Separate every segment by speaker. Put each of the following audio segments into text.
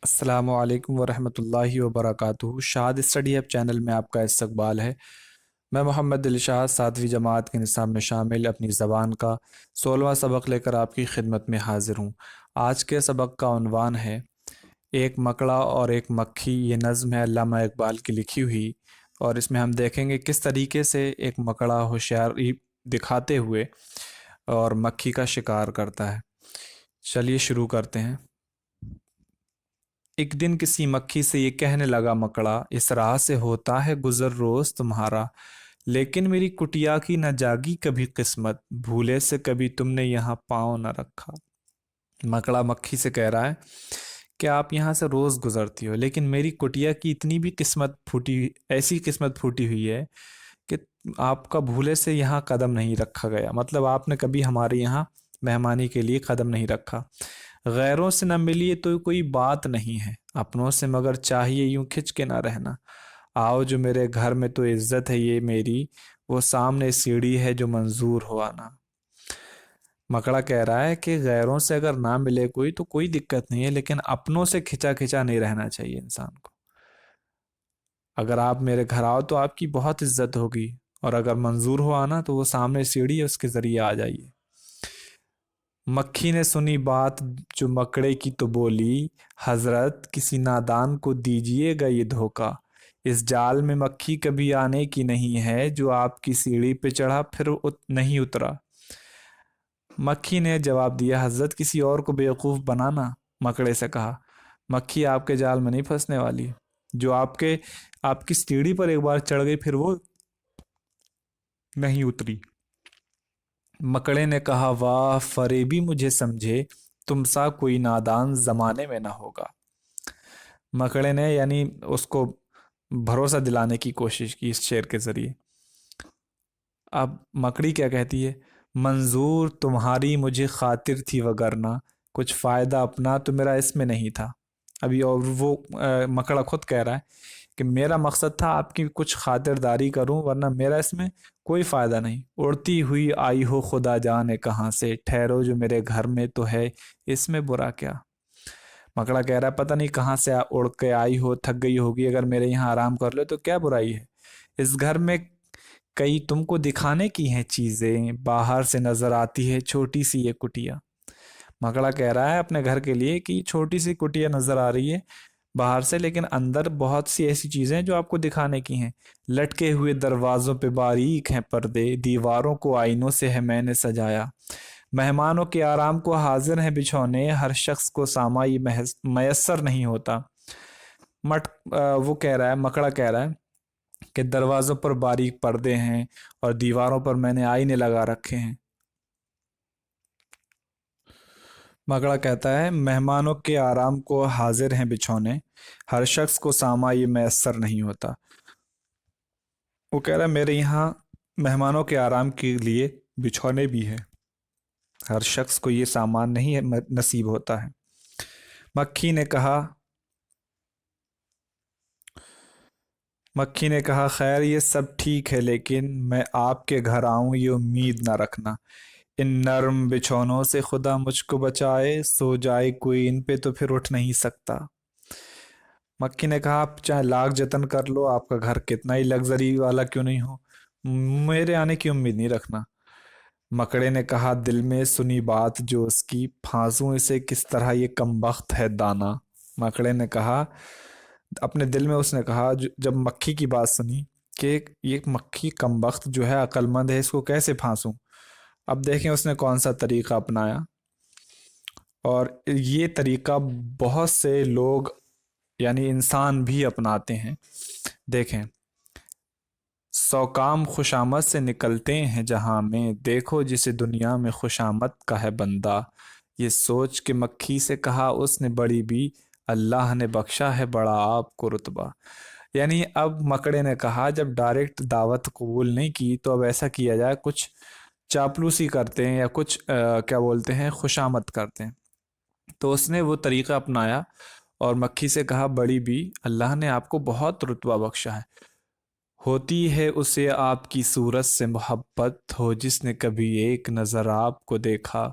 Speaker 1: السلام علیکم ورحمۃ اللہ وبرکاتہ۔ شاد اسٹڈی ایپ چینل میں آپ کا استقبال ہے۔ میں محمد دلشاد 7ویں جماعت کے نصاب میں شامل اپنی زبان کا 16واں سبق لے کر آپ کی خدمت میں حاضر ہوں۔ آج کے سبق کا عنوان ہے ایک مکڑا اور ایک مکھی۔ یہ نظم ہے علامہ اقبال کی لکھی ہوئی، اور اس میں ہم دیکھیں گے کس طریقے سے ایک مکڑا ہوشیاری دکھاتے ہوئے اور مکھی کا شکار کرتا ہے۔ چلیے شروع کرتے ہیں۔ ایک دن کسی مکھی سے یہ کہنے لگا مکڑا، اس راہ سے ہوتا ہے گزر روز تمہارا، لیکن میری کٹیا کی نہ جاگی کبھی قسمت، بھولے سے کبھی تم نے یہاں پاؤں نہ رکھا۔ مکڑا مکھی سے کہہ رہا ہے کہ آپ یہاں سے روز گزرتی ہو، لیکن میری کٹیا کی اتنی بھی قسمت پھوٹی، ایسی قسمت پھوٹی ہوئی ہے کہ آپ کا بھولے سے یہاں قدم نہیں رکھا گیا، مطلب آپ نے کبھی ہمارے یہاں مہمانی کے لیے قدم نہیں رکھا۔ غیروں سے نہ ملیے تو کوئی بات نہیں ہے، اپنوں سے مگر چاہیے یوں کھچ کے نہ رہنا۔ آؤ جو میرے گھر میں تو عزت ہے یہ میری، وہ سامنے سیڑھی ہے جو منظور ہو آنا۔ مکڑا کہہ رہا ہے کہ غیروں سے اگر نہ ملے کوئی تو کوئی دقت نہیں ہے، لیکن اپنوں سے کھچا کھچا نہیں رہنا چاہیے انسان کو۔ اگر آپ میرے گھر آؤ تو آپ کی بہت عزت ہوگی، اور اگر منظور ہو آنا تو وہ سامنے سیڑھی ہے، اس کے ذریعے آ جائیے۔ مکھی نے سنی بات جو مکڑے کی تو بولی، حضرت کسی نادان کو دیجیے گا یہ دھوکا، اس جال میں مکھی کبھی آنے کی نہیں ہے، جو آپ کی سیڑھی پہ چڑھا پھر نہیں اترا۔ مکھی نے جواب دیا، حضرت کسی اور کو بیوقوف بنانا۔ مکڑے سے کہا، مکھی آپ کے جال میں نہیں پھنسنے والی، جو آپ کی سیڑھی پر ایک بار چڑھ گئی پھر وہ نہیں اتری۔ مکڑے نے کہا، واہ فریبی مجھے سمجھے، تم سا کوئی نادان زمانے میں نہ ہوگا۔ مکڑے نے یعنی اس کو بھروسہ دلانے کی کوشش کی اس شعر کے ذریعے۔ اب مکڑی کیا کہتی ہے، منظور تمہاری مجھے خاطر تھی وگرنہ، کچھ فائدہ اپنا تو میرا اس میں نہیں تھا۔ ابھی اور وہ مکڑا خود کہہ رہا ہے کہ میرا مقصد تھا آپ کی کچھ خاطرداری کروں، ورنہ میرا اس میں کوئی فائدہ نہیں۔ اڑتی ہوئی آئی ہو خدا جانے کہاں سے، ٹھہرو جو میرے گھر میں تو ہے اس میں برا کیا۔ مکڑا کہہ رہا ہے پتہ نہیں کہاں سے اڑ کے آئی ہو، تھک گئی ہوگی، اگر میرے یہاں آرام کر لو تو کیا برائی ہے۔ اس گھر میں کئی تم کو دکھانے کی ہیں چیزیں، باہر سے نظر آتی ہے چھوٹی سی یہ کٹیا۔ مکڑا کہہ رہا ہے اپنے گھر کے لیے کہ چھوٹی سی کٹیا نظر آ رہی ہے باہر سے، لیکن اندر بہت سی ایسی چیزیں جو آپ کو دکھانے کی ہیں۔ لٹکے ہوئے دروازوں پہ باریک ہیں پردے، دیواروں کو آئینوں سے ہے میں نے سجایا، مہمانوں کے آرام کو حاضر ہیں بچھونے، ہر شخص کو سامائی میسر نہیں ہوتا۔ وہ کہہ رہا ہے، مکڑا کہہ رہا ہے کہ دروازوں پر باریک پردے ہیں اور دیواروں پر میں نے آئینے لگا رکھے ہیں۔ مکڑا کہتا ہے مہمانوں کے آرام کو حاضر ہیں بچھونے، ہر شخص کو ساما یہ میسر نہیں ہوتا۔ وہ کہہ رہا ہے میرے یہاں مہمانوں کے آرام کے لیے بچھونے بھی ہیں، ہر شخص کو یہ سامان نہیں نصیب ہوتا ہے۔ مکھی نے کہا خیر یہ سب ٹھیک ہے، لیکن میں آپ کے گھر آؤں یہ امید نہ رکھنا، ان نرم بچھونوں سے خدا مجھ کو بچائے، سو جائے کوئی ان پہ تو پھر اٹھ نہیں سکتا۔ مکھی نے کہا آپ چاہے لاکھ جتن کر لو، آپ کا گھر کتنا ہی لگژری والا کیوں نہیں ہو، میرے آنے کی امید نہیں رکھنا۔ مکڑے نے کہا دل میں سنی بات جو اس کی، پھانسوں اسے کس طرح یہ کم بخت ہے دانا۔ مکڑے نے کہا اپنے دل میں اس نے کہا جب مکھی کی بات سنی کہ یہ مکھی کم بخت جو ہے عقل مند ہے، اس کو کیسے پھانسوں۔ اب دیکھیں اس نے کون سا طریقہ اپنایا، اور یہ طریقہ بہت سے لوگ یعنی انسان بھی اپناتے ہیں۔ دیکھیں، سو کام خوشامد سے نکلتے ہیں جہاں میں، دیکھو جسے دنیا میں خوشامد کا ہے بندہ، یہ سوچ کے مکھی سے کہا اس نے بڑی بھی، اللہ نے بخشا ہے بڑا آپ کو رتبہ۔ یعنی اب مکڑے نے کہا جب ڈائریکٹ دعوت قبول نہیں کی تو اب ایسا کیا جائے، کچھ چاپلوسی کرتے ہیں یا کچھ کیا بولتے ہیں خوشامد کرتے ہیں۔ تو اس نے وہ طریقہ اپنایا اور مکھی سے کہا بڑی بھی، اللہ نے آپ کو بہت رتبہ بخشا ہے، ہوتی ہے اسے آپ کی صورت سے محبت، ہو جس نے کبھی ایک نظر آپ کو دیکھا،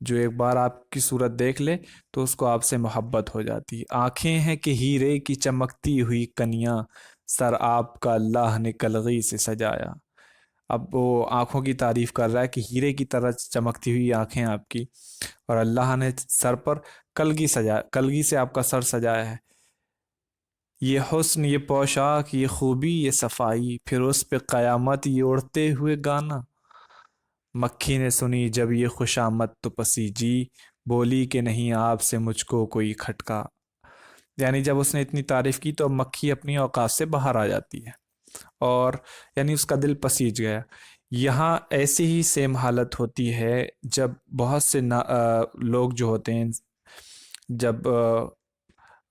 Speaker 1: جو ایک بار آپ کی صورت دیکھ لے تو اس کو آپ سے محبت ہو جاتی ہے۔ آنکھیں ہیں کہ ہیرے کی چمکتی ہوئی کنیاں، سر آپ کا اللہ نے کلغی سے سجایا۔ اب وہ آنکھوں کی تعریف کر رہا ہے کہ ہیرے کی طرح چمکتی ہوئی آنکھیں آپ کی، اور اللہ نے سر پر کلگی سے آپ کا سر سجایا ہے۔ یہ حسن، یہ پوشاک، یہ خوبی، یہ صفائی، پھر اس پہ قیامت یہ اڑتے ہوئے گانا۔ مکھی نے سنی جب یہ خوشامد تو پسیجی، بولی کہ نہیں آپ سے مجھ کو کوئی کھٹکا۔ یعنی جب اس نے اتنی تعریف کی تو اب مکھی اپنی اوقات سے باہر آ جاتی ہے، اور یعنی اس کا دل پسیج گیا۔ یہاں ایسی ہی سیم حالت ہوتی ہے جب بہت سے لوگ جو ہوتے ہیں، جب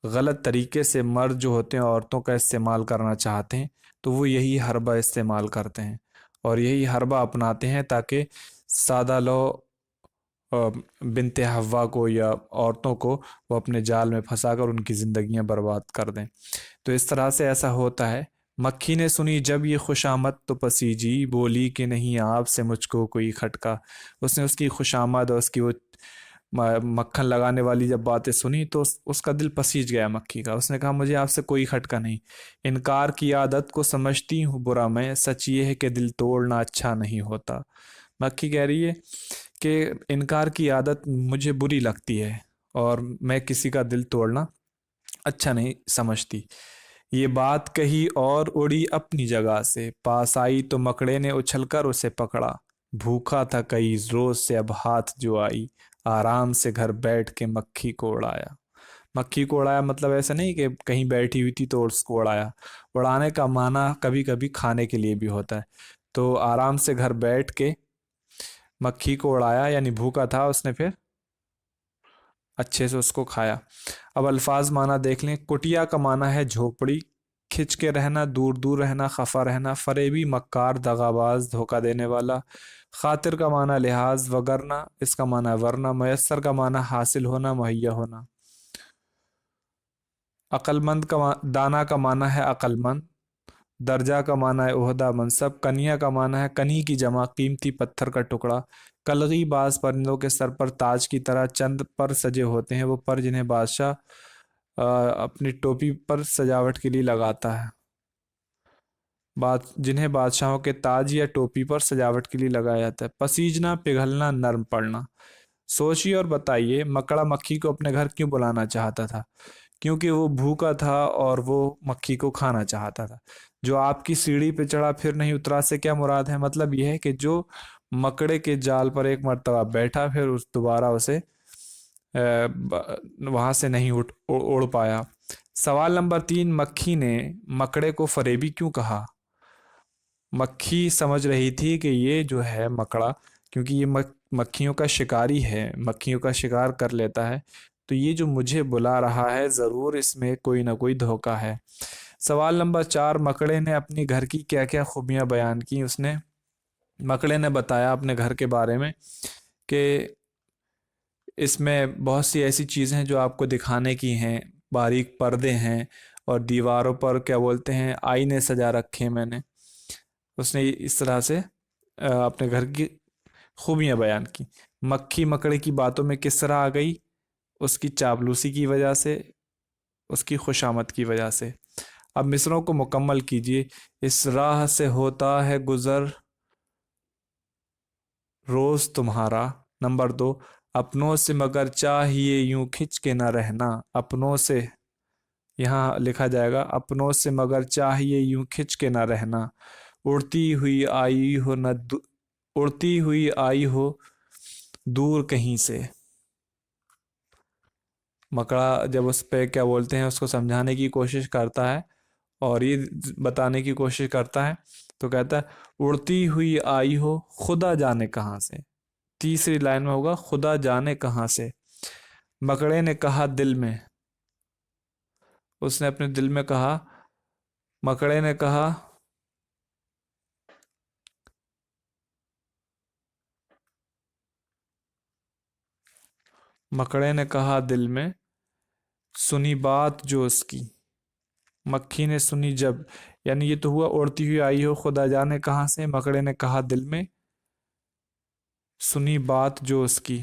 Speaker 1: غلط طریقے سے مرد جو ہوتے ہیں عورتوں کا استعمال کرنا چاہتے ہیں تو وہ یہی حربہ استعمال کرتے ہیں اور یہی حربہ اپناتے ہیں تاکہ سادہ لو بنت حوا کو یا عورتوں کو وہ اپنے جال میں پھنسا کر ان کی زندگیاں برباد کر دیں۔ تو اس طرح سے ایسا ہوتا ہے۔ مکھی نے سنی جب یہ خوشامد تو پسیجی، بولی کہ نہیں آپ سے مجھ کو کوئی کھٹکا۔ اس نے اس کی خوشامد اور اس کی وہ مکھن لگانے والی جب باتیں سنی تو اس کا دل پسیج گیا مکھی کا۔ اس نے کہا مجھے آپ سے کوئی کھٹکا نہیں، انکار کی عادت کو سمجھتی ہوں برا میں، سچ یہ ہے کہ دل توڑنا اچھا نہیں ہوتا۔ مکھی کہہ رہی ہے کہ انکار کی عادت مجھے بری لگتی ہے اور میں کسی کا دل توڑنا اچھا نہیں سمجھتی۔ یہ بات کہی اور اڑی اپنی جگہ سے، پاس آئی تو مکڑے نے اچھل کر اسے پکڑا۔ بھوکا تھا کئی روز سے اب ہاتھ جو آئی، آرام سے گھر بیٹھ کے مکھی کو اڑایا۔ مکھی کو اڑایا مطلب ایسا نہیں کہ کہیں بیٹھی ہوئی تھی تو اس کو اڑایا۔ اڑانے کا معنی کبھی کبھی کھانے کے لیے بھی ہوتا ہے۔ تو آرام سے گھر بیٹھ کے مکھی کو اڑایا، یعنی بھوکا تھا، اس نے پھر اچھے سے اس کو کھایا۔ اب الفاظ معنی دیکھ لیں۔ کٹیا کا معنی ہے جھوپڑی، کھچ کے رہنا، دور دور رہنا، خفا رہنا، فریبی، مکار، دغاباز، دھوکہ دینے والا۔ خاطر کا معنی لحاظ، وگرنہ اس کا معنی ورنہ۔ میسر کا معنی حاصل ہونا، مہیا ہونا۔ عقل مند کا دانا کا معنی ہے عقل مند۔ درجہ کا معنی ہے عہدہ، منصب۔ کنیا کا معنی ہے کنی کی جمع، قیمتی پتھر کا ٹکڑا۔ کلغی بعض پرندوں کے سر پر تاج کی طرح چند پر سجے ہوتے ہیں، وہ پر جنہیں بادشاہ اپنی ٹوپی پر سجاوٹ کے لیے لگاتا ہے، جنہیں بادشاہوں کے تاج یا ٹوپی پر سجاوٹ کے لیے لگایا جاتا ہے۔ پسیجنا، پگھلنا، نرم پڑنا۔ سوچیے اور بتائیے مکڑا مکھی کو اپنے گھر کیوں بلانا چاہتا تھا؟ کیونکہ وہ بھوکا تھا اور وہ مکھی کو کھانا چاہتا تھا۔ جو آپ کی سیڑھی پہ چڑھا پھر نہیں اترا سے کیا مراد ہے؟ مطلب یہ ہے کہ جو مکڑے کے جال پر ایک مرتبہ بیٹھا پھر دوبارہ اسے وہاں سے نہیں اڑ پایا۔ سوال نمبر 3، مکھی نے مکڑے کو فریبی کیوں کہا؟ مکھی سمجھ رہی تھی کہ یہ جو ہے مکڑا، کیونکہ یہ مکھیوں کا شکاری ہے، مکھیوں کا شکار کر لیتا ہے، تو یہ جو مجھے بلا رہا ہے ضرور اس میں کوئی نہ کوئی دھوکہ ہے۔ سوال نمبر 4، مکڑے نے اپنی گھر کی کیا کیا خوبیاں بیان کی؟ مکڑے نے بتایا اپنے گھر کے بارے میں کہ اس میں بہت سی ایسی چیزیں ہیں جو آپ کو دکھانے کی ہیں، باریک پردے ہیں اور دیواروں پر کیا بولتے ہیں آئینے سجا رکھے ہیں میں نے۔ اس نے اس طرح سے اپنے گھر کی خوبیاں بیان کی۔ مکھی مکڑے کی باتوں میں کس طرح آ گئی؟ اس کی چاپلوسی کی وجہ سے، اس کی خوشامد کی وجہ سے۔ اب مصروں کو مکمل کیجئے۔ اس راہ سے ہوتا ہے گزر روز تمہارا۔ نمبر 2، اپنوں سے مگر چاہیے یوں کھنچ کے نہ رہنا۔ اپنوں سے، یہاں لکھا جائے گا اپنوں سے مگر چاہیے یوں کھنچ کے نہ رہنا۔ اڑتی ہوئی آئی ہو دور کہیں سے۔ مکڑا جب اس پہ کیا بولتے ہیں اس کو سمجھانے کی کوشش کرتا ہے اور یہ بتانے کی کوشش کرتا ہے تو کہتا ہے اڑتی ہوئی آئی ہو خدا جانے کہاں سے۔ تیسری لائن میں ہوگا خدا جانے کہاں سے۔ مکڑے نے کہا دل میں، اس نے اپنے دل میں کہا، مکڑے نے کہا دل میں، سنی بات جو اس کی۔ مکھی نے سنی جب، یعنی یہ تو ہوا اڑتی ہوئی آئی ہو خدا جانے کہاں سے، مکڑے نے کہا دل میں، سنی بات جو اس کی۔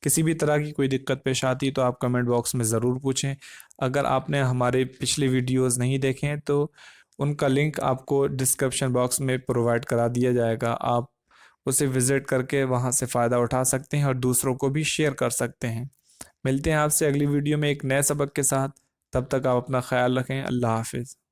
Speaker 1: کسی بھی طرح کی کوئی دقت پیش آتی تو آپ کمنٹ باکس میں ضرور پوچھیں۔ اگر آپ نے ہمارے پچھلی ویڈیوز نہیں دیکھیں تو ان کا لنک آپ کو ڈسکرپشن باکس میں پرووائڈ کرا دیا جائے گا، آپ اسے وزٹ کر کے وہاں سے فائدہ اٹھا سکتے ہیں اور دوسروں کو بھی شیئر کر سکتے ہیں۔ ملتے ہیں آپ سے اگلی ویڈیو میں ایک نئے سبق کے ساتھ، تب تک آپ اپنا خیال رکھیں۔ اللہ حافظ۔